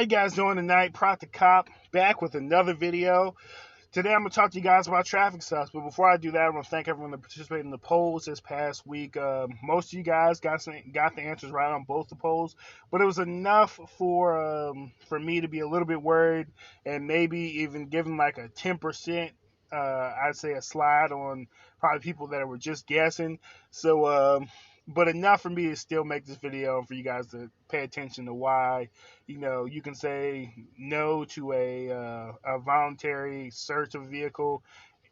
you guys doing tonight? Prot the Cop back with another video. Today I'm going to talk to you guys about traffic stops, but before I do that, I want to thank everyone that participated in the polls this past week. Most of you guys got the answers right on both the polls, but it was enough for me to be a little bit worried and maybe even giving like a 10%, I'd say a slide on probably people that were just guessing. But enough for me to still make this video and for you guys to pay attention to why, you can say no to a voluntary search of a vehicle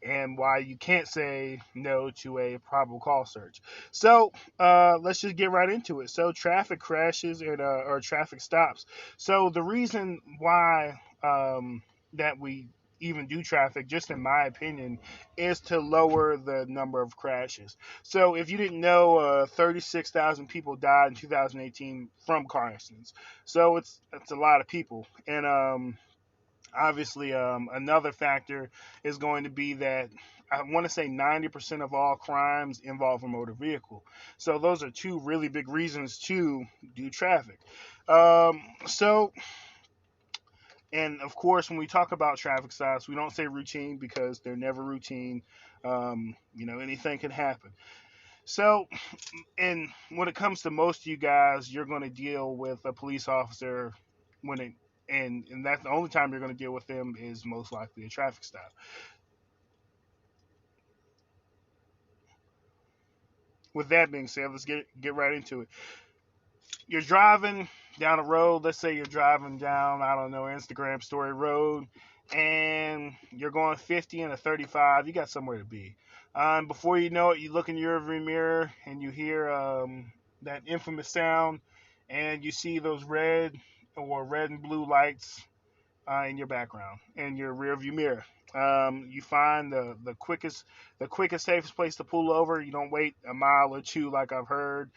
and why you can't say no to a probable cause search. So let's just get right into it. So traffic crashes and or traffic stops. So the reason why that we even do traffic, just in my opinion, is to lower the number of crashes. So if you didn't know, 36,000 people died in 2018 from car accidents. So it's a lot of people, and obviously another factor is going to be that I want to say 90% of all crimes involve a motor vehicle. So those are two really big reasons to do traffic. So and of course, when we talk about traffic stops, we don't say routine because they're never routine. Anything can happen. So, and when it comes to most of you guys, you're going to deal with a police officer when it, and that's the only time you're going to deal with them is most likely a traffic stop. With that being said, let's get right into it. You're driving down a road. Let's say you're driving down, I don't know, Instagram Story Road, and you're going 50 and a 35. You got somewhere to be. Before you know it, you look in your rearview mirror and you hear that infamous sound, and you see those red and blue lights in your background in your rearview mirror. You find the quickest, safest place to pull over. You don't wait a mile or two like I've heard.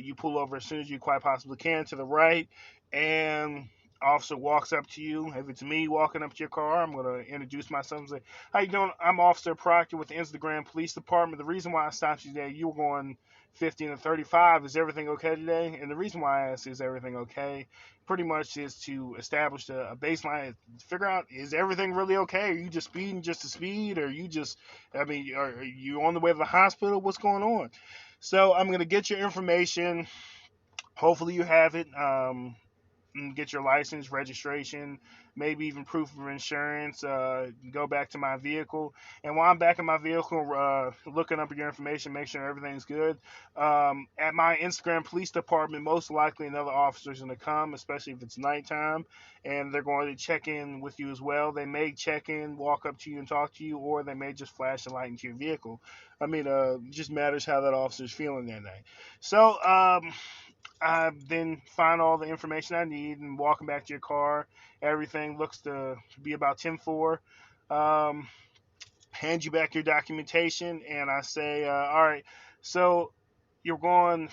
You pull over as soon as you quite possibly can to the right, and officer walks up to you. If it's me walking up to your car, I'm gonna introduce myself and say, "How you doing? I'm Officer Proctor with the Instagram Police Department. The reason why I stopped you today, you were going 15 and 35. Is everything okay today?" And the reason why I ask is everything okay pretty much is to establish a baseline, figure out is everything really okay? Are you just speeding just to speed, or are you on the way to the hospital? What's going on? So I'm gonna get your information. Hopefully you have it. Get your license, registration, maybe even proof of insurance. Go back to my vehicle, and while I'm back in my vehicle, looking up your information, make sure everything's good. At my Instagram Police Department, most likely another officer is going to come, especially if it's nighttime, and they're going to check in with you as well. They may check in, walk up to you and talk to you, or they may just flash a light into your vehicle. It just matters how that officer's feeling that night. So, I then find all the information I need and walking back to your car. Everything looks to be about 10-4. Um, Hand you back your documentation, and I say, all right, so you're going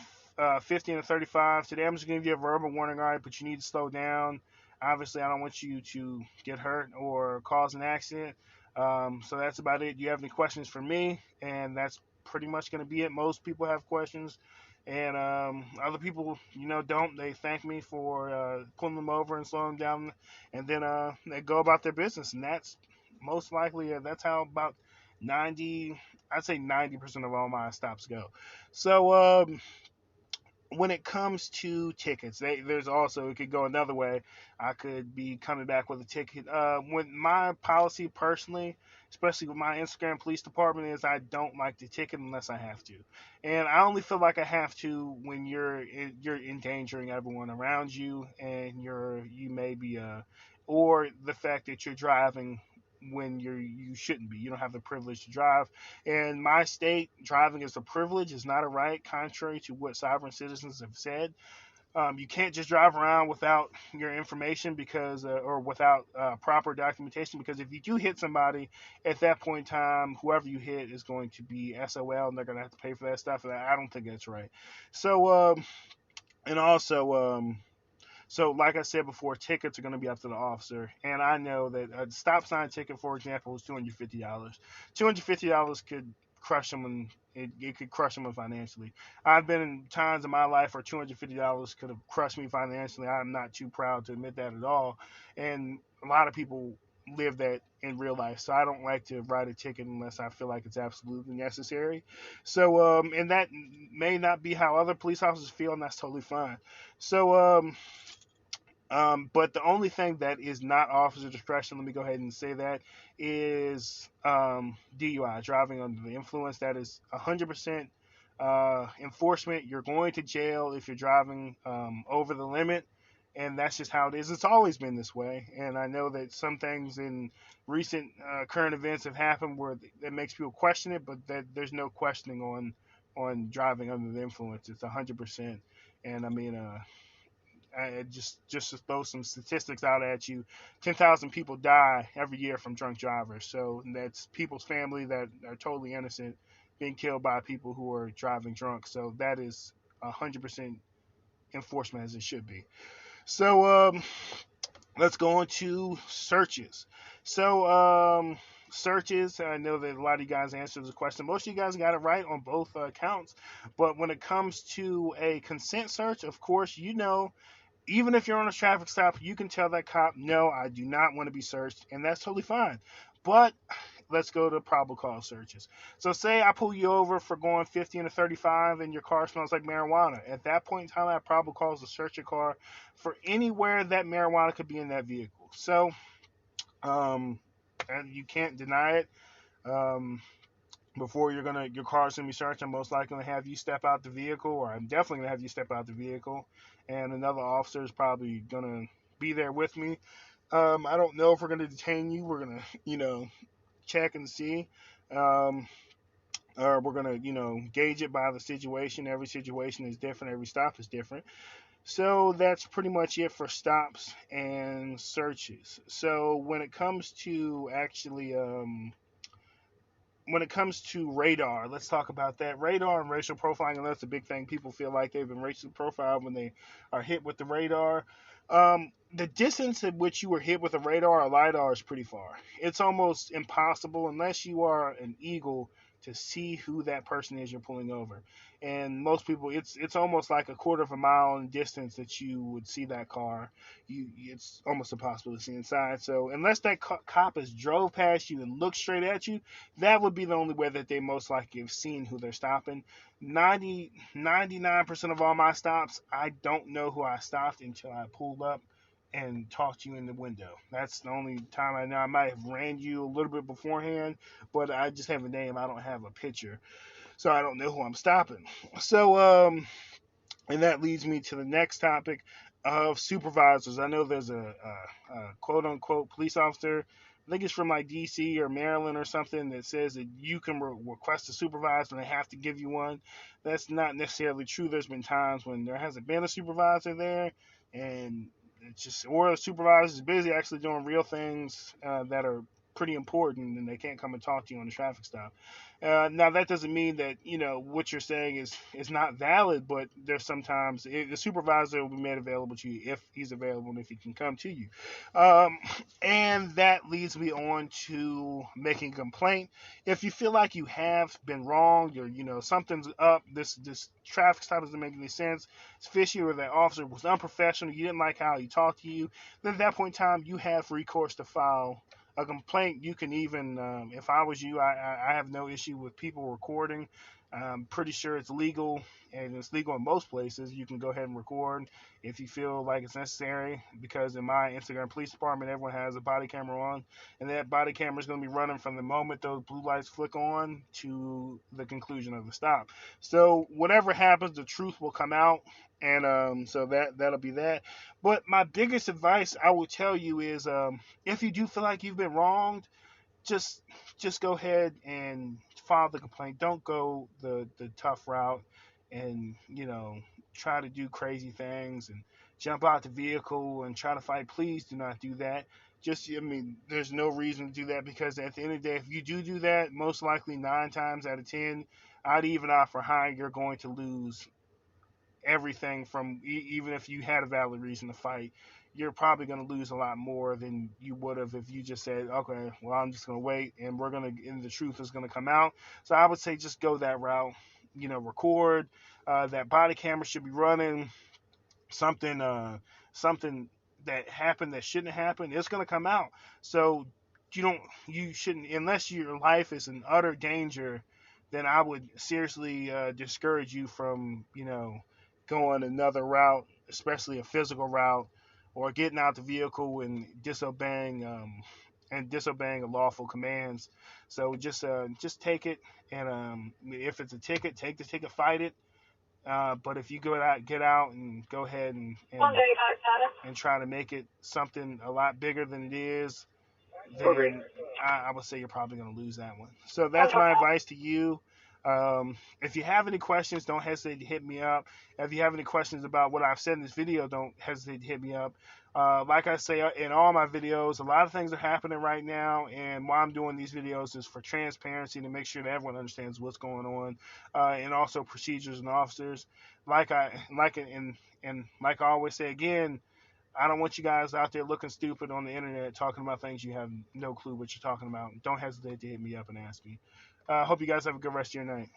50 and 35. Today I'm just going to give you a verbal warning, all right, but you need to slow down. Obviously, I don't want you to get hurt or cause an accident. So that's about it. Do you have any questions for me? And that's pretty much going to be it. Most people have questions, and other people, don't. They thank me for pulling them over and slowing them down, and then they go about their business. And that's most likely that's how about 90, I'd say 90% of all my stops go. So when it comes to tickets, there's also, it could go another way. I could be coming back with a ticket. With my policy personally, especially with my Instagram Police Department, is I don't like to ticket unless I have to, and I only feel like I have to when you're endangering everyone around you, and you may be or the fact that you're driving when you shouldn't be. You don't have the privilege to drive. In my state, driving is a privilege, it's not a right, contrary to what sovereign citizens have said. You can't just drive around without your information or without proper documentation, because if you do hit somebody, at that point in time, whoever you hit is going to be SOL, and they're going to have to pay for that stuff. And I don't think that's right. So, and also, so, like I said before, tickets are going to be up to the officer. And I know that a stop sign ticket, for example, is $250. $250 could crush someone. It could crush someone financially. I've been in times in my life where $250 could have crushed me financially. I'm not too proud to admit that at all. And a lot of people live that in real life. So I don't like to write a ticket unless I feel like it's absolutely necessary. So and that may not be how other police officers feel, and that's totally fine. So but the only thing that is not officer discretion, let me go ahead and say that, is DUI, driving under the influence. That is 100% enforcement. You're going to jail if you're driving over the limit, and that's just how it is. It's always been this way, and I know that some things in recent current events have happened where that makes people question it, but that there's no questioning on driving under the influence. It's 100%, and I mean, just to throw some statistics out at you, 10,000 people die every year from drunk drivers. So that's people's family that are totally innocent being killed by people who are driving drunk. So that is 100% enforcement as it should be. So let's go on to searches. So searches, I know that a lot of you guys answered the question. Most of you guys got it right on both counts. But when it comes to a consent search, of course, even if you're on a traffic stop, you can tell that cop, no, I do not want to be searched, and that's totally fine. But let's go to probable cause searches. So say I pull you over for going 50 and a 35 and your car smells like marijuana. At that point in time, I have probable cause to search your car for anywhere that marijuana could be in that vehicle. So, and you can't deny it. Um, Before your car's gonna be searched, I'm most likely gonna have you step out the vehicle, or I'm definitely gonna have you step out the vehicle, and another officer is probably gonna be there with me. I don't know if we're gonna detain you. We're gonna, check and see, um, or we're gonna, gauge it by the situation. Every situation is different. Every stop is different. So that's pretty much it for stops and searches. So when it comes to radar, let's talk about that. Radar and racial profiling, that's a big thing. People feel like they've been racially profiled when they are hit with the radar. The distance at which you were hit with a radar or LiDAR is pretty far. It's almost impossible, unless you are an eagle, to see who that person is you're pulling over. And most people, it's almost like a quarter of a mile in distance that you would see that car. It's almost impossible to see inside. So unless that cop has drove past you and looked straight at you, that would be the only way that they most likely have seen who they're stopping. 99% of all my stops, I don't know who I stopped until I pulled up and talked to you in the window. That's the only time I know. I might have ran you a little bit beforehand, but I just have a name. I don't have a picture, so I don't know who I'm stopping. So and that leads me to the next topic of supervisors. I know there's a quote unquote police officer. I think it's from like DC or Maryland or something that says that you can request a supervisor and they have to give you one. That's not necessarily true. There's been times when there hasn't been a supervisor there, and it's just, or the supervisor is busy actually doing real things that are pretty important, and they can't come and talk to you on the traffic stop. Now that doesn't mean that what you're saying is not valid, but there's sometimes the supervisor will be made available to you if he's available and if he can come to you. Um, and that leads me on to making a complaint. If you feel like you have been wronged, or something's up, this traffic stop doesn't make any sense, it's fishy, or that officer was unprofessional, you didn't like how he talked to you, then at that point in time you have recourse to file a complaint. You can even, if I was you, I have no issue with people recording. I'm pretty sure it's legal, and it's legal in most places. You can go ahead and record if you feel like it's necessary, because in my Instagram police department, everyone has a body camera on, and that body camera is going to be running from the moment those blue lights flick on to the conclusion of the stop. So whatever happens, the truth will come out, and so that'll be that. But my biggest advice I will tell you is, if you do feel like you've been wronged, just just go ahead and file the complaint. Don't go the tough route and try to do crazy things and jump out the vehicle and try to fight. Please do not do that. Just, I mean, there's no reason to do that, because at the end of the day, if you do that, most likely 9 times out of 10, I'd even out for high, you're going to lose everything from, even if you had a valid reason to fight, you're probably going to lose a lot more than you would have if you just said, okay, well, I'm just going to wait and and the truth is going to come out. So I would say just go that route. Record. That body camera should be running. Something, something that happened that shouldn't happen, it's going to come out. So you shouldn't, unless your life is in utter danger, then I would seriously discourage you from, going another route, especially a physical route, or getting out the vehicle and disobeying lawful commands. So just take it, and if it's a ticket, take the ticket, fight it. But if you get out and go ahead and try to make it something a lot bigger than it is, then I would say you're probably going to lose that one. So that's my advice to you. If you have any questions, don't hesitate to hit me up. If you have any questions about what I've said in this video, don't hesitate to hit me up. Like I say in all my videos, a lot of things are happening right now, and why I'm doing these videos is for transparency, to make sure that everyone understands what's going on, and also procedures and officers. Like I always say again, I don't want you guys out there looking stupid on the internet talking about things you have no clue what you're talking about. Don't hesitate to hit me up and ask me. Hope you guys have a good rest of your night.